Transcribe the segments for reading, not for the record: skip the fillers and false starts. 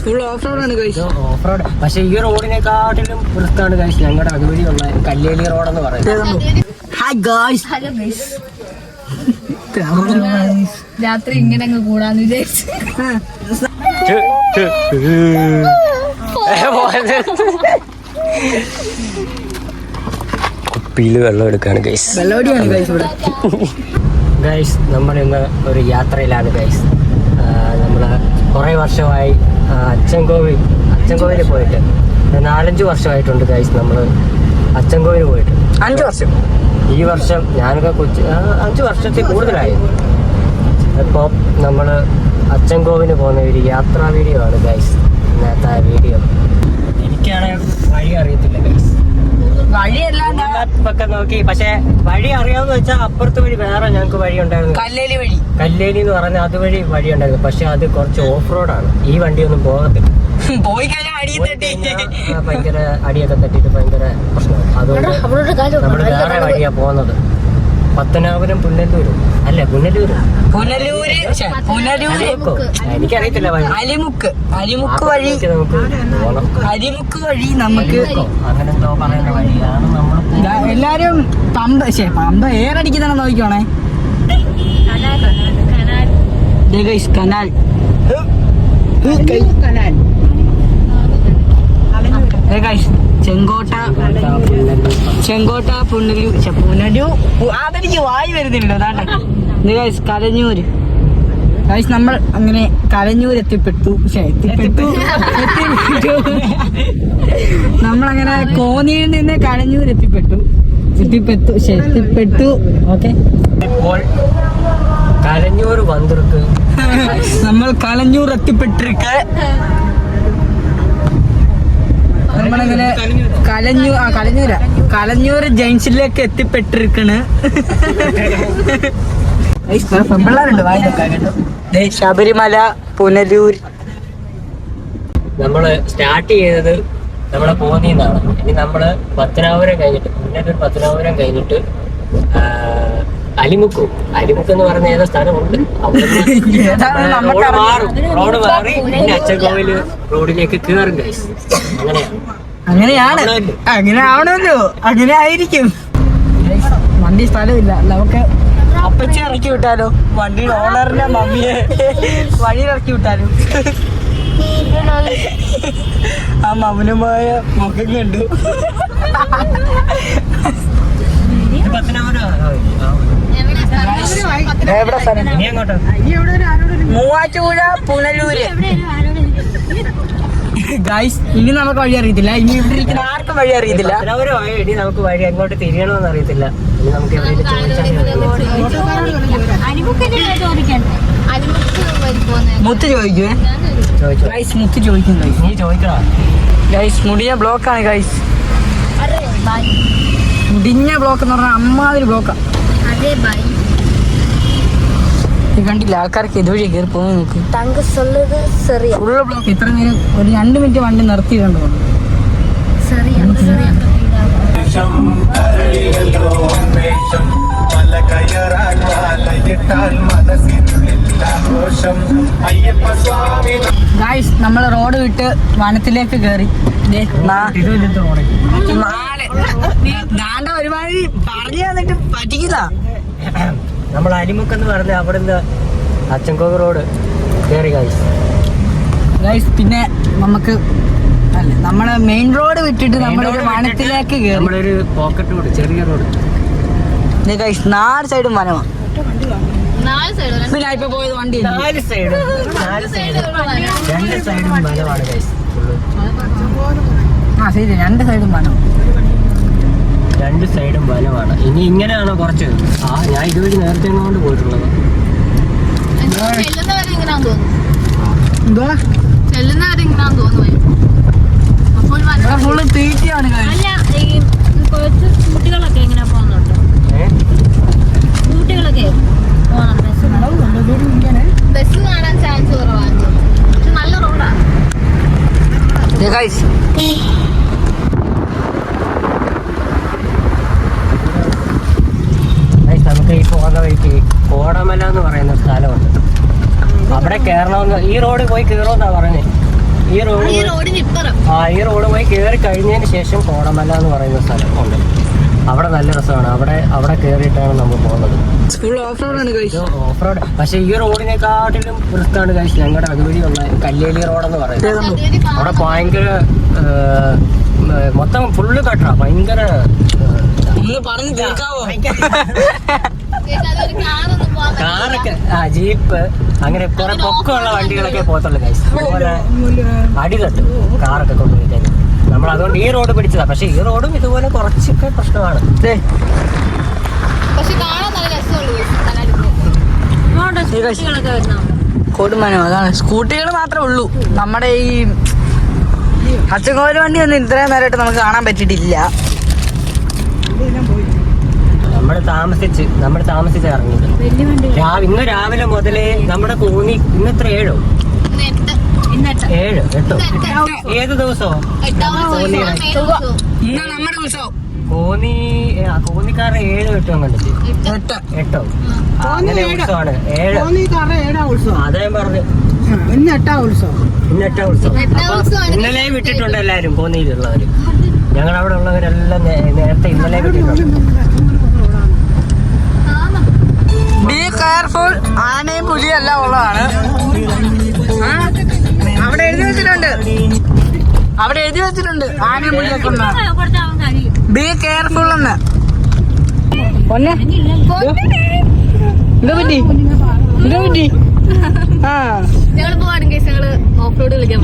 Full off road ആണ് guys. Off road. പക്ഷെ ഈ റോഡിനെക്കാട്ടിലും വൃത്താണ് ഗൈസ് ഞങ്ങളുടെ അതുവഴിയുള്ള കല്ലേലി റോഡെന്ന് പറയുന്നത്. Hi guys. രാത്രി ഇങ്ങനെ അങ്ങ് കൂടാന്ന് വിചാരിച്ചു. കുപ്പിയിൽ വെള്ളം എടുക്കാണ് ഗൈസ്. വെള്ളോടിയാണ് ഗൈസ് ഇവിടെ. ഗൈസ് നമ്മൾ ഇന്ന് ഒരു യാത്രയിലാണ് ഗൈസ്. നമ്മൾ കുറേ വർഷമായി അച്ചൻകോവിൽ പോയിട്ട് 4-5 വർഷമായിട്ടുണ്ട് ഗൈസ്. നമ്മൾ അച്ചൻകോവിൽ പോയിട്ട് 5 വർഷം. ഈ വർഷം ഞാനൊക്കെ 5 വർഷത്തിൽ കൂടുതലായി. അപ്പോൾ നമ്മൾ അച്ചൻകോവിന് പോകുന്ന ഒരു യാത്രാ വീഡിയോ ആണ് ഗൈസ് ഇന്നത്തെ വീഡിയോ. എനിക്കാണെങ്കിൽ വഴി അറിയത്തില്ല ഗൈസ്. വഴിയൊക്കെ നോക്കി, പക്ഷെ വഴി അറിയാമെന്ന് വെച്ചാൽ അപ്പുറത്തെ വഴി വേറെ ഞങ്ങൾക്ക് വഴി ഉണ്ടായിരുന്നു. കല്ലേലി എന്ന് പറഞ്ഞാൽ അതുവഴി വഴി ഉണ്ടായിരുന്നു. പക്ഷെ അത് കുറച്ച് ഓഫ് റോഡാണ്. ഈ വണ്ടിയൊന്നും പോകത്തില്ല. ഭയങ്കര അടിയൊക്കെ തട്ടിയിട്ട് ഭയങ്കര പ്രശ്നമാണ്. അതുകൊണ്ട് നമ്മൾ വേറെ വഴിയാ പോകുന്നത്. പത്തനാപുരം പുനലൂരും അല്ല പുനലൂര് എനിക്കറിയത്തില്ല. അരിമുക്ക് വഴി നമുക്ക് അങ്ങനെ എന്തോ പറയുന്ന വഴിയാണ് നമ്മൾ എല്ലാരും പമ്പ ഏറടിക്കുന്നതാണ് നോക്കിക്കോണേ. കനാൽ ചെങ്കോട്ട പുനലൂർ അതെനിക്ക് വായി വരുന്നില്ലല്ലോ. അതാണ് കലഞ്ഞൂര് ഗൈസ്. നമ്മൾ അങ്ങനെ കലഞ്ഞൂർ എത്തിപ്പെട്ടു. നമ്മളങ്ങനെ കോന്നിയിൽ നിന്ന് കലഞ്ഞൂർ എത്തിപ്പെട്ടു. ഓക്കെ, ഇപ്പോൾ കലഞ്ഞൂർ വന്നിருக்கு. നമ്മൾ കലഞ്ഞൂർ എത്തിപ്പെട്ടിരിക്ക്. നമ്മളങ്ങനെ കലഞ്ഞൂർ ജംഗ്ഷനിലേക്ക് എത്തിപ്പെട്ടിരിക്കണ്. ശബരിമല പുനലൂർ. നമ്മള് സ്റ്റാർട്ട് ചെയ്തത് നമ്മുടെ പോന്നിന്നാണ്. ഇനി നമ്മള് പത്തനാപുരം കഴിഞ്ഞിട്ട് പത്തനാപുരം കഴിഞ്ഞിട്ട് അലിമുക്ക് എന്ന് പറഞ്ഞ ഏതോ സ്ഥലമുണ്ട്. റോഡ് മാറി പിന്നെ അച്ചൻകോവില് റോഡിലേക്ക് കയറും ഗൈസ്. അങ്ങനെയാണ്. അങ്ങനെ ആവണമല്ലോ. അങ്ങനെ ആയിരിക്കും. വണ്ടി സ്ഥലമില്ല. നമുക്ക് അപ്പച്ചി ഇറക്കി വിട്ടാലോ? വണ്ടിയുടെ ഓണറിന്റെ മമ്മിയെ വഴിയിൽ ഇറക്കി വിട്ടാലോ? ആ മൗനമായ മുഖം കണ്ടു. മൂവാറ്റുപുഴ പുനലൂര് ഗൈസ്. ഇനി നമുക്ക് വഴി അറിയത്തില്ല. ഇനി ഇവിടെ ഇരിക്കുന്ന ആർക്കും വഴി അറിയത്തില്ല. ഇനി നമുക്ക് വഴി എങ്ങോട്ട് തിരിയണമെന്ന് അറിയത്തില്ല. ഇനി നമുക്ക് മുത്ത് ചോദിക്കുവേ ഗൈസ്. മുത്ത് ചോദിക്കും ഗൈസ്. നീ ചോദിക്കണോ ഗൈസ്? മുടിഞ്ഞ ബ്ലോക്കാണ് ഗൈസ്. മുടിഞ്ഞ ബ്ലോക്ക് എന്ന് പറഞ്ഞാൽ അമ്മാതിരി ബ്ലോക്കാ. കണ്ടില്ല ആൾക്കാർക്ക് ഇതുവഴി കയറി പോകുന്നത് നോക്ക്. Full block. ഇത്ര നേരം ഒരു 2 മിനിറ്റ് വണ്ടി നിർത്തി കണ്ടു. ഗൈസ് നമ്മൾ റോഡ് വിട്ട് വനത്തിലേക്ക് കയറി. ഒരുമാതിരി പറഞ്ഞു തന്നിട്ട് പറ്റിക്കില്ല. നമ്മൾ അലിമുക്കെന്ന് പറഞ്ഞ അവിടുന്ന് അച്ചൻകോവിൽ റോഡ് കയറി ഗൈസ്. പിന്നെ നമുക്ക് നമ്മള് മെയിൻ റോഡ് വിട്ടിട്ട് നമ്മളൊരു വനത്തിലേക്ക് കയറി. നമ്മളൊരു പോക്കറ്റ് റോഡ്, ചെറിയ റോഡ്. 4 സൈഡും വനമാണ്. പിന്നെ ഇപ്പൊ പോയത് വണ്ടി 4 സൈഡും 2 സൈഡും വനമാണ് ഗൈസ്. ശരി, 2 സൈഡും വനം. 2 സൈഡും വനമാണ്. ഇനി ഇങ്ങനെയാണോ കുറച്ച്? ഞാൻ ഇതുവഴി നേരത്തെ കൊണ്ട് പോയിട്ടുള്ളത്. ഫുള്ള് തീറ്റിയാണ്. കുട്ടികളൊക്കെ എങ്ങനെ പോകുന്നുണ്ടോ? കുട്ടികളൊക്കെ ബസ് കാണാൻ ചാൻസ് കുറവാണ്. നല്ല റോഡാണ്. നമുക്ക് ഈ പോകുന്ന വഴിക്ക് കോടമല എന്ന് പറയുന്ന സ്ഥലമുണ്ട്. അവിടെ കയറണമെന്ന്, ഈ റോഡ് പോയി കയറുമെന്നാ പറഞ്ഞത്. ഈ റോഡ് പോയി കയറി കഴിഞ്ഞതിന് ശേഷം കോടമല എന്ന് പറയുന്ന സ്ഥലം ഉണ്ട്. അവിടെ നല്ല രസമാണ്. അവിടെ കയറിയിട്ടാണ് നമ്മൾ പോകുന്നത്. Off road. പക്ഷെ ഈ റോഡിനെക്കാട്ടിലും റിസ്ക്കാണ് കഴിച്ച് ഞങ്ങളുടെ അതുവഴിയുള്ള കല്ലേലി റോഡെന്ന് പറയുന്നത്. അവിടെ ഭയങ്കര മൊത്തം ഫുള്ള് കട്ടറ. ഭയങ്കര കാറൊക്കെ ജീപ്പ് അങ്ങനെ കുറെ പൊക്കമുള്ള വണ്ടികളൊക്കെ പോകത്തുള്ളൂ ഗൈസ്. അതുപോലെ അടി തട്ടും കാറൊക്കെ കൊണ്ടുപോയി. നമ്മൾ അതുകൊണ്ട് ഈ റോഡ് പിടിച്ചതാ. പക്ഷെ ഈ റോഡും ഇതുപോലെ കുറച്ചൊക്കെ പ്രശ്നമാണ്. കൊടുമാനോ അതാണ്. സ്കൂട്ടികൾ മാത്രമേ ഉള്ളൂ. നമ്മുടെ ഈ അച്ചൻകോവിൽ വണ്ടി ഒന്നും ഇത്രയും നേരമായിട്ട് നമുക്ക് കാണാൻ പറ്റിയിട്ടില്ല. നമ്മൾ താമസിച്ച് ഇറങ്ങിയത് ഇന്ന് രാവിലെ മുതലേ നമ്മുടെ കോന്നി ഇന്നത്ര 7 8 ഏത് ദിവസവും കോന്നിക്കാരുടെ 7 8 അങ്ങനെ ഉത്സവമാണ്. 7 അതേ പറഞ്ഞു. ഇന്ന് എട്ടാ ഉത്സവം. ഇന്നലെ വിട്ടിട്ടുണ്ട് എല്ലാരും കോന്നിയിലുള്ളവര്. ഞങ്ങളവിടെ ഉള്ളവരെല്ലാം നേരത്തെ ഇന്നലെ വിട്ടിട്ടുണ്ട്. Be careful. ആനയും പുലിയും എല്ലാം ഉള്ളതാണ്. അവിടെ എഴുതി വെച്ചിട്ടുണ്ട് ആനയും പുലിയൊക്കെ ഉള്ളതാണ്. ബി കെയർഫുൾ എന്ന്. എന്താ പറ്റി? ഞങ്ങള് പോവാണ് കേസ്. ഞങ്ങള് ഓഫ് റോഡ് കളിക്കാൻ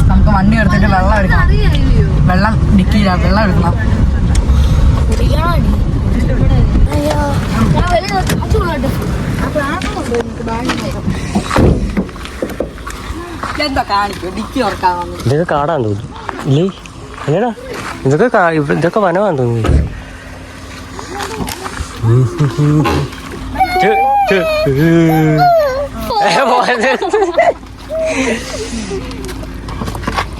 നമുക്ക് വണ്ടി എടുത്തിട്ട് വെള്ളം എടുക്കണം. വെള്ളം ഡിക്കിയില്ല. വെള്ളം എടുക്കണം. എന്താ കാണിക്കും ഡിക്കി ഓർക്കാൻ വന്നു. ഇതൊക്കെ കാടാന്ന് തോന്നുന്നു. ഇല്ലേ അല്ലേടാ, ഇതൊക്കെ വനമാന്ന് തോന്നുന്നു.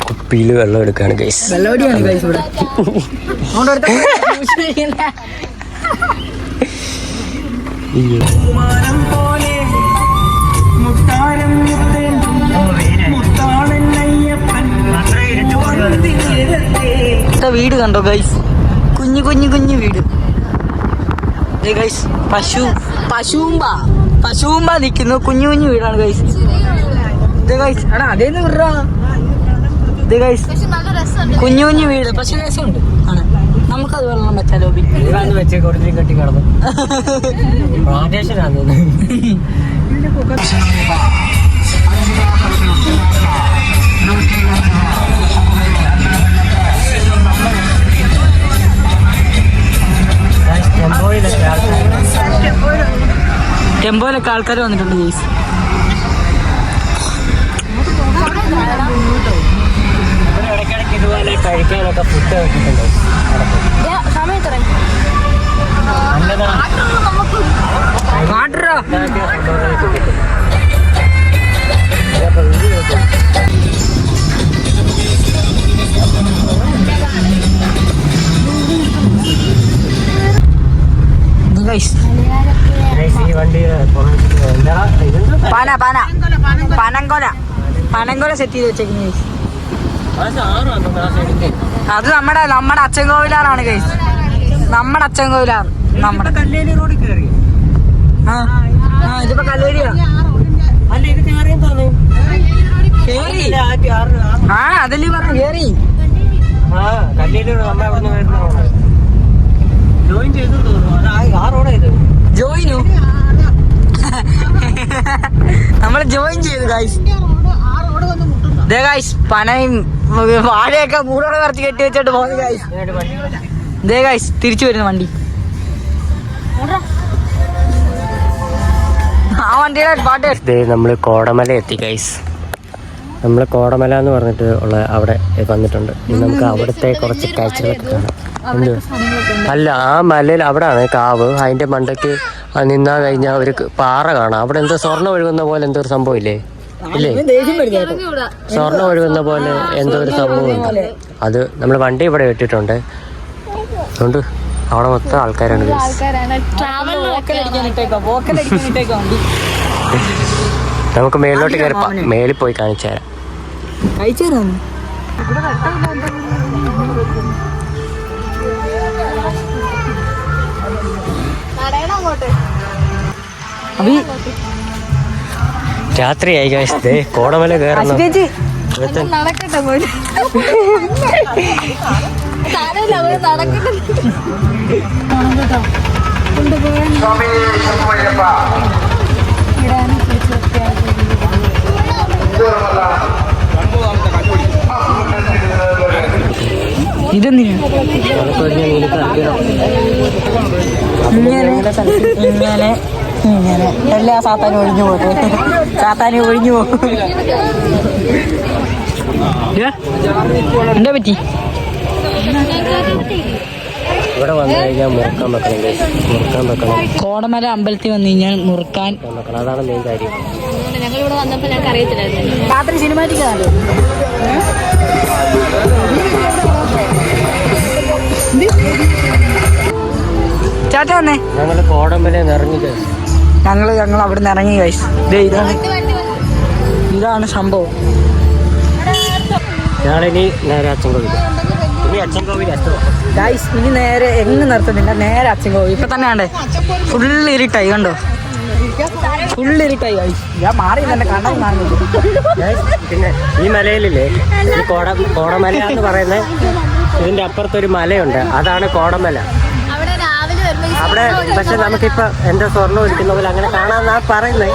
കുപ്പിയില് വെള്ളം എടുക്കാണ് ഗൈസ്. വെള്ളോടിയാണ് ഗൈസ് ഇവിടെ. വീട് കണ്ടോ ഗൈസ്? കുഞ്ഞു വീട് ഗൈസ്. പശുവുമ്പ നിൽക്കുന്നു. കുഞ്ഞു വീടാണ് ഗൈസ്. ഇത് ഗൈസ് എടാ അതേന്ന് വിടാ. ഇത് ഗൈസ് കുഞ്ഞു വീട്. പക്ഷെ രസമുണ്ട് ആണ്. നമുക്കത് വെള്ളം വെച്ചാലോ? വെച്ച് കൊടുത്തി കെട്ടി കിടന്നു. പ്രാദേശികനാണ്. ടെമ്പോയിലൊക്കെ ആൾക്കാർ വന്നിട്ടുണ്ട് ഗൈസ്. ഇടയ്ക്കിടയ്ക്ക് ഇതുപോലെ കഴിക്കാനൊക്കെ ഫുഡ് വെച്ചിട്ടുണ്ട്. ഈ വണ്ടി പനങ്കോല സെറ്റ് ചെയ്ത് വെച്ചേക്കുന്നു ഗൈസ്. അത് നമ്മുടെ അച്ചൻകോവിലാണ് ഗൈസ്. നമ്മുടെ അച്ചൻകോവിലാണ്. നമ്മുടെ കല്ലേലി റോഡിൽ കയറി. ഇതിപ്പോ കല്ലേരിയാ. അല്ല ഇത് കയറിയെന്ന് തോന്നുന്നു. അതല്ലേ പറഞ്ഞു കേറി. കല്ലേലി നമ്മളെ അവിടെ നിന്ന് വരുന്ന റോഡ് ജോയിൻ ചെയ്തു തോന്നുന്നു. ആ റോഡാ ഇത്. ജോയിനു നമ്മൾ ജോയിൻ ചെയ്തു ഗൈസ്. ഗൈസ് പനയും വാഴയൊക്കെ മൂടോടെ കുറച്ച് കെട്ടി വെച്ചിട്ട് പോകുന്നു ഗൈസ്. ദേ ഗൈസ് തിരിച്ചു വരുന്ന വണ്ടി. ആ വണ്ടിയുടെ പാട്ട്. നമ്മൾ കോടമല എത്തി ഗൈസ്. നമ്മൾ കോടമല എന്ന് പറഞ്ഞിട്ട് ഉള്ള അവിടെ വന്നിട്ടുണ്ട്. ഇനി നമുക്ക് അവിടുത്തെ കുറച്ച് കാഴ്ചകളൊക്കെ കാണാം. അല്ല, ആ മലയിൽ അവിടെയാണ് കാവ്. അതിന്റെ മണ്ടയ്ക്ക് നിന്നാ കഴിഞ്ഞാൽ ഒരു പാറ കാണാം. അവിടെ എന്തോ സ്വർണ്ണം ഒഴുകുന്ന പോലെ എന്തോ ഒരു സംഭവം ഇല്ലേ? ഇല്ലേ, സ്വർണ്ണം ഒഴുകുന്ന പോലെ എന്തോ ഒരു സംഭവം ഉണ്ട്. അത് നമ്മൾ വണ്ടി ഇവിടെ ഇട്ടിട്ടുണ്ട്. അതുകൊണ്ട് അവിടെ മൊത്തം ആൾക്കാരാണ്. നമുക്ക് മേളിലോട്ട് കയറി മേളിൽ പോയി കാണിച്ചു തരാം. രാത്രിയായി കഴിച്ചത് കോടമല കയറുന്നു. നടക്കട്ടെ പോയി നടക്കട്ടെ. ഇതെന്തിനാ ഇങ്ങനെ എല്ലാ സാത്താനും ഒഴിഞ്ഞു പോട്ടെ. സാത്താനും ഒഴിഞ്ഞു പോകും. എന്താ പറ്റി? ഇവിടെ വന്നു കഴിഞ്ഞാൽ മുറുക്കാൻ വെക്കണം. കോടമല അമ്പലത്തിൽ വന്നു കഴിഞ്ഞാൽ മുറുക്കാൻ വെക്കണം. അതാണ് മെയിൻ കാര്യം. ഞങ്ങളിവിടെ വന്നപ്പോ ഞങ്ങൾക്ക് അറിയത്തില്ലായിരുന്നു. രാത്രി സിനിമാറ്റിക് ആണ്. ചേട്ടാ വന്നേ. ഞങ്ങള് കോടമല ഇറങ്ങി. ഞങ്ങൾ അവിടെ നിന്ന് ഇറങ്ങി കഴിച്ചു. ഇതാണ് സംഭവം. ഞാനിനി നേരെ അച്ചൻകോവിൽ. ഗൈസ് ഇനി നേരെ എങ്ങ് നിർത്തുന്നില്ല, നേരെ അച്ചൻകോവിൽ. ഇപ്പൊ തന്നെ കണ്ടേ ഫുള്ള് ഇരുട്ടായി. കണ്ടോ, ഫുള്ള് ഇരുട്ടായി. ഗൈസ് ഞാൻ മാറി തന്നെ കണ്ടത് കാണുന്നു. പിന്നെ ഈ മലയിലില്ലേ, ഈ കോടമല എന്ന് പറയുന്നത്, ഇതിന്റെ അപ്പുറത്തൊരു മലയുണ്ട്. അതാണ് കോടമല. അവിടെ പക്ഷെ നമുക്കിപ്പോ എന്താ സ്വർണ്ണം ഒലിക്കുന്ന പോലെ അങ്ങനെ കാണാന്നാ പറയുന്നത്.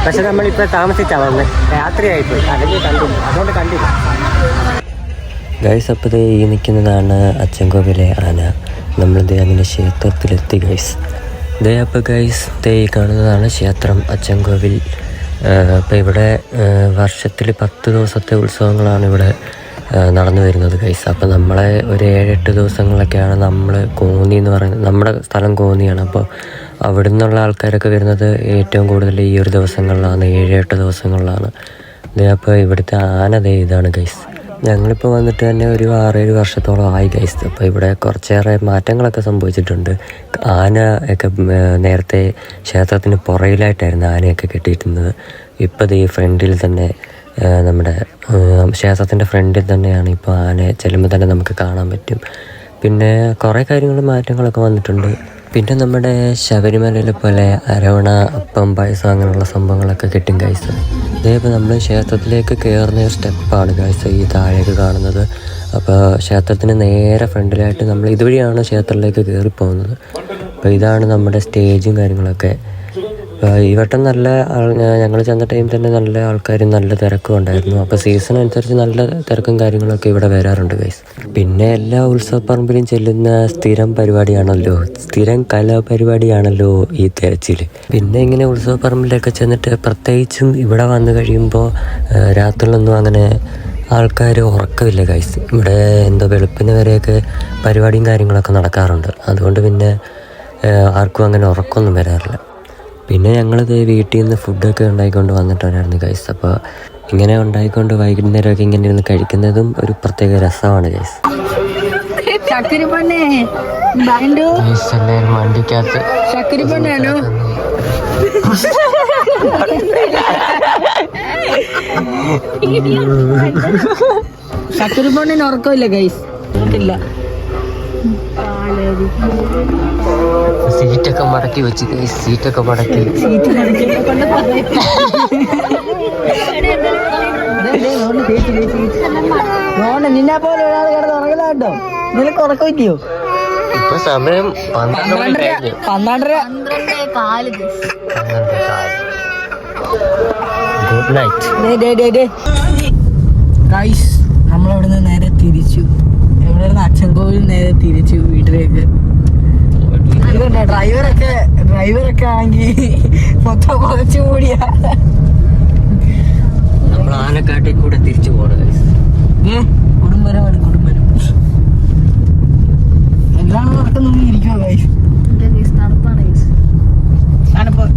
പക്ഷെ നമ്മളിപ്പോ താമസിച്ചാ വന്നത്. രാത്രിയായിപ്പോയി, അല്ലെങ്കിൽ കണ്ടില്ല. അതുകൊണ്ട് കണ്ടില്ല ഗൈസ്. അപ്പോൾ ഈ നിൽക്കുന്നതാണ് അച്ചൻകോവിലെ ആന. നമ്മളിത് അങ്ങനെ ക്ഷേത്രത്തിലെത്തി ഗൈസ്. അപ്പോൾ ഗൈസ് ഈ കാണുന്നതാണ് ക്ഷേത്രം അച്ചൻകോവിൽ. അപ്പോൾ ഇവിടെ വർഷത്തിൽ 10 ദിവസത്തെ ഉത്സവങ്ങളാണ് ഇവിടെ നടന്നു വരുന്നത് ഗൈസ്. അപ്പോൾ നമ്മളെ ഒരു 7-8 ദിവസങ്ങളൊക്കെയാണ് നമ്മൾ കോന്നി എന്ന് പറയുന്നത്. നമ്മുടെ സ്ഥലം കോന്നിയാണ്. അപ്പോൾ അവിടെ നിന്നുള്ള ആൾക്കാരൊക്കെ വരുന്നത് ഏറ്റവും കൂടുതൽ ഈ ഒരു ദിവസങ്ങളിലാണ്, 7-8 ദിവസങ്ങളിലാണ്. അപ്പോൾ ഇവിടുത്തെ ആന ഇതാണ് ഗൈസ്. ഞങ്ങളിപ്പോൾ വന്നിട്ട് തന്നെ ഒരു 6-7 വർഷത്തോളം ആയി ഗൈസ്. അപ്പോൾ ഇവിടെ കുറച്ചേറെ മാറ്റങ്ങളൊക്കെ സംഭവിച്ചിട്ടുണ്ട്. ആന ഒക്കെ നേരത്തെ ക്ഷേത്രത്തിന് പുറയിലായിട്ടായിരുന്നു ആനയൊക്കെ കെട്ടിയിരുന്നത്. ഇപ്പോൾ ഈ ഫ്രണ്ടിൽ തന്നെ, നമ്മുടെ ക്ഷേത്രത്തിൻ്റെ ഫ്രണ്ടിൽ തന്നെയാണ് ഇപ്പോൾ ആനയെ ചെല്ലുമ്പോൾ തന്നെ നമുക്ക് കാണാൻ പറ്റും. പിന്നെ കുറേ കാര്യങ്ങളും മാറ്റങ്ങളൊക്കെ വന്നിട്ടുണ്ട്. പിന്നെ നമ്മുടെ ശബരിമലയിലെ പോലെ അരവണ, അപ്പം, പായസം അങ്ങനെയുള്ള സംഭവങ്ങളൊക്കെ കിട്ടും ഗൈസ്. ഇതേപോലെ നമ്മൾ ക്ഷേത്രത്തിലേക്ക് കയറുന്ന ഒരു സ്റ്റെപ്പാണ് ഗൈസ് ഈ താഴേക്ക് കാണുന്നത്. അപ്പോൾ ക്ഷേത്രത്തിന് നേരെ ഫ്രണ്ടിലായിട്ട് നമ്മൾ ഇതുവഴിയാണ് ക്ഷേത്രത്തിലേക്ക് കയറിപ്പോകുന്നത്. അപ്പോൾ ഇതാണ് നമ്മുടെ സ്റ്റേജും കാര്യങ്ങളൊക്കെ. ഈ വട്ടം നല്ല ഞങ്ങൾ ചെന്ന ടൈം തന്നെ നല്ല ആൾക്കാരും നല്ല തിരക്കും ഉണ്ടായിരുന്നു. അപ്പോൾ സീസൺ അനുസരിച്ച് നല്ല തിരക്കും കാര്യങ്ങളൊക്കെ ഇവിടെ വരാറുണ്ട് ഗൈസ്. പിന്നെ എല്ലാ ഉത്സവപ്പറമ്പിലും ചെല്ലുന്ന സ്ഥിരം പരിപാടിയാണല്ലോ, സ്ഥിരം കലാപരിപാടിയാണല്ലോ ഈ തിരച്ചിൽ. പിന്നെ ഇങ്ങനെ ഉത്സവപ്പറമ്പിലൊക്കെ ചെന്നിട്ട് പ്രത്യേകിച്ചും ഇവിടെ വന്നു കഴിയുമ്പോൾ രാത്രിയിലൊന്നും അങ്ങനെ ആൾക്കാർ ഉറക്കമില്ല ഗൈസ്. ഇവിടെ എന്തോ വെളുപ്പിന് വരെയൊക്കെ പരിപാടിയും കാര്യങ്ങളൊക്കെ നടക്കാറുണ്ട്. അതുകൊണ്ട് പിന്നെ ആർക്കും അങ്ങനെ ഉറക്കമൊന്നും വരാറില്ല. പിന്നെ ഞങ്ങളിത് വീട്ടിൽ നിന്ന് ഫുഡൊക്കെ ഉണ്ടാക്കിക്കൊണ്ട് വന്നിട്ടുണ്ടായിരുന്നു ഗൈസ്. അപ്പോൾ ഇങ്ങനെ ഉണ്ടാക്കിക്കൊണ്ട് വൈകുന്നേരമൊക്കെ ഇങ്ങനെ ഇരുന്ന് കഴിക്കുന്നതും ഒരു പ്രത്യേക രസമാണ് ഗൈസ്. വണ്ടിക്കകത്ത് ചക്കരപ്പണ്ണിന് ഉറക്കമില്ല ഗൈസ്. ഇല്ല, സീറ്റൊക്കെ മടക്കി വെച്ച് ഗൈസ്. സീറ്റൊക്കെ മടക്കി നിന്നെ പോലെ ഒരാൾ കിടന്ന് ഉറങ്ങലാട്ടോ. നിനക്ക് ഉറക്കമില്ലയോ? ഇപ്പൊ സമയം 12:12. Good night guys. നമ്മളവിടുന്ന് നേരെ തിരിച്ചു ഇവിടെ നിന്ന് അച്ചൻകോവിൽ നേരെ തിരിച്ചു വീട്ടിലേക്ക്. ഇതുണ്ട് ഡ്രൈവറൊക്കെ ആണെങ്കിൽ മൊത്തം കുറച്ചു കൂടിയാ. നമ്മൾ ആനക്കാട്ടിൽ കൂടെ തിരിച്ചു പോകണം ഗൈസ്. കുടുംബരമാണ് കുടുംബരം. എല്ലാം നടക്കുന്നു ഇരിക്കുവോ ഗൈസ്? തണുപ്പാണ് ഗൈസ്. തണുപ്പ്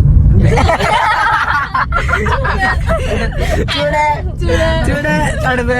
ചൂട് തണുപ്പ്.